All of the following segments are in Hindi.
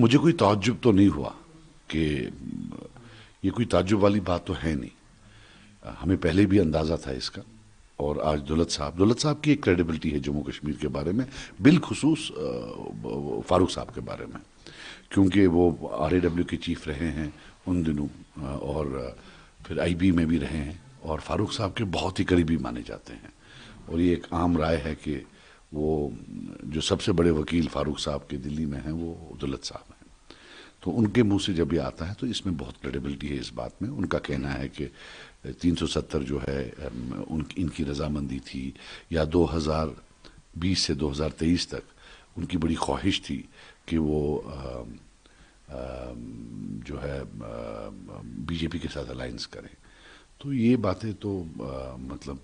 मुझे कोई ताज्जुब तो नहीं हुआ कि ये कोई ताज्जुब वाली बात तो है नहीं। हमें पहले भी अंदाज़ा था इसका। और आज दौलत साहब की एक क्रेडिबिलिटी है जम्मू कश्मीर के बारे में, बिलखुसूस फारूक साहब के बारे में, क्योंकि वो RAW के चीफ रहे हैं उन दिनों, और फिर IB में भी रहे हैं, और फारूक साहब के बहुत ही करीबी माने जाते हैं। और ये एक आम राय है कि वो जो सबसे बड़े वकील फारूक साहब के दिल्ली में हैं वो दौलत साहब हैं। तो उनके मुंह से जब ये आता है तो इसमें बहुत क्रेडिबिलिटी है इस बात में। उनका कहना है कि 370 जो है इनकी रजामंदी थी, या 2020 से 2023 तक उनकी बड़ी ख्वाहिश थी कि वो जो है BJP के साथ अलायंस करें। तो ये बातें तो मतलब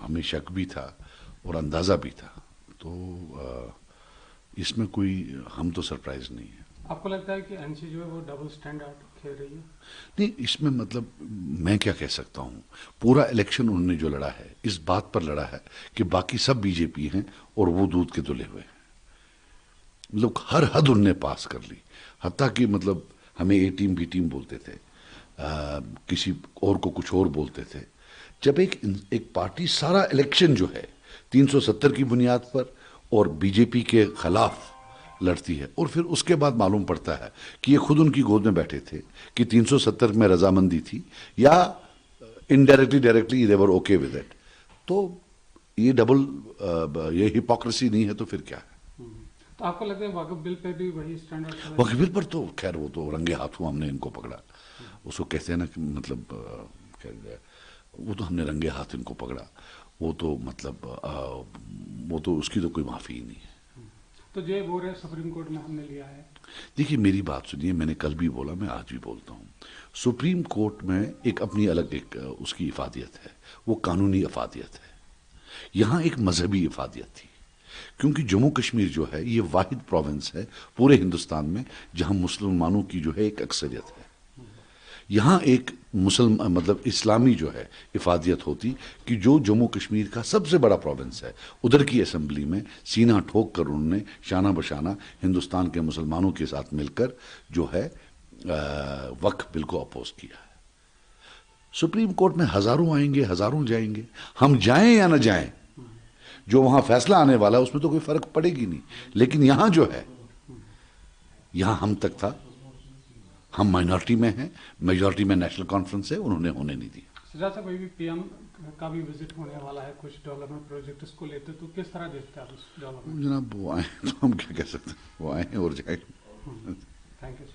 हमें शक भी था और अंदाज़ा भी था। तो इसमें कोई हम तो सरप्राइज नहीं है। आपको लगता है कि एनसी जो है वो डबल स्टैंडर्ड खेल रही है? नहीं, इसमें मतलब मैं क्या कह सकता हूँ, पूरा इलेक्शन उन्होंने जो लड़ा है इस बात पर लड़ा है कि बाकी सब BJP हैं और वो दूध के धुले हुए हैं। मतलब हर हद उनने पास कर ली, हत्ता कि मतलब हमें A टीम B टीम बोलते थे, किसी और को कुछ और बोलते थे। जब एक पार्टी सारा इलेक्शन जो है 370 की बुनियाद पर और BJP के खिलाफ लड़ती है, और फिर उसके बाद मालूम पड़ता है कि ये खुद उनकी गोद में बैठे थे कि 370 में रजामंदी थी, या indirectly directly they were okay with it. तो ये ये हिपोक्रेसी नहीं है तो फिर क्या है? तो आपको लगता है वक्फ बिल पे भी वही स्टैंडर्ड? वक्फ बिल पर तो खैर वो तो रंगे हाथों हमने इनको पकड़ा। उसको कहते हैं ना कि मतलब वो तो हमने रंगे हाथ इनको पकड़ा। वो तो मतलब वो तो उसकी तो कोई माफ़ी ही नहीं है। तो जो बोल रहे सुप्रीम कोर्ट में हमने लिया है। देखिए मेरी बात सुनिए, मैंने कल भी बोला, मैं आज भी बोलता हूँ। सुप्रीम कोर्ट में एक अपनी अलग एक उसकी इफादियत है, वो कानूनी इफादियत है। यहाँ एक मजहबी इफादियत थी, क्योंकि जम्मू कश्मीर जो है ये वाहिद प्रोविंस है पूरे हिंदुस्तान में जहाँ मुसलमानों की जो है एक अक्सरियत है। यहाँ एक मुसलमान मतलब इस्लामी जो है इफादियत होती कि जो जम्मू कश्मीर का सबसे बड़ा प्रोविंस है, उधर की असेंबली में सीना ठोक कर उन्होंने शाना बशाना हिंदुस्तान के मुसलमानों के साथ मिलकर जो है वक्फ बिल को अपोज किया है। सुप्रीम कोर्ट में हजारों आएंगे, हजारों जाएंगे, हम जाएं या ना जाएं, जो वहां फैसला आने वाला है उसमें तो कोई फर्क पड़ेगी नहीं। लेकिन यहां जो है, यहां हम तक था, हम माइनॉरिटी में हैं, मेजॉरिटी में नेशनल कॉन्फ्रेंस है, उन्होंने होने नहीं दिया। सिराज साहब अभी PM का भी विजिट होने वाला है कुछ डेवलपमेंट प्रोजेक्ट को लेते, तो किस तरह देखते हैं आप उस डेवलपमेंट? जनाब वो आए तो हम क्या कह सकते हैं, वो आए और जाए। Thank you.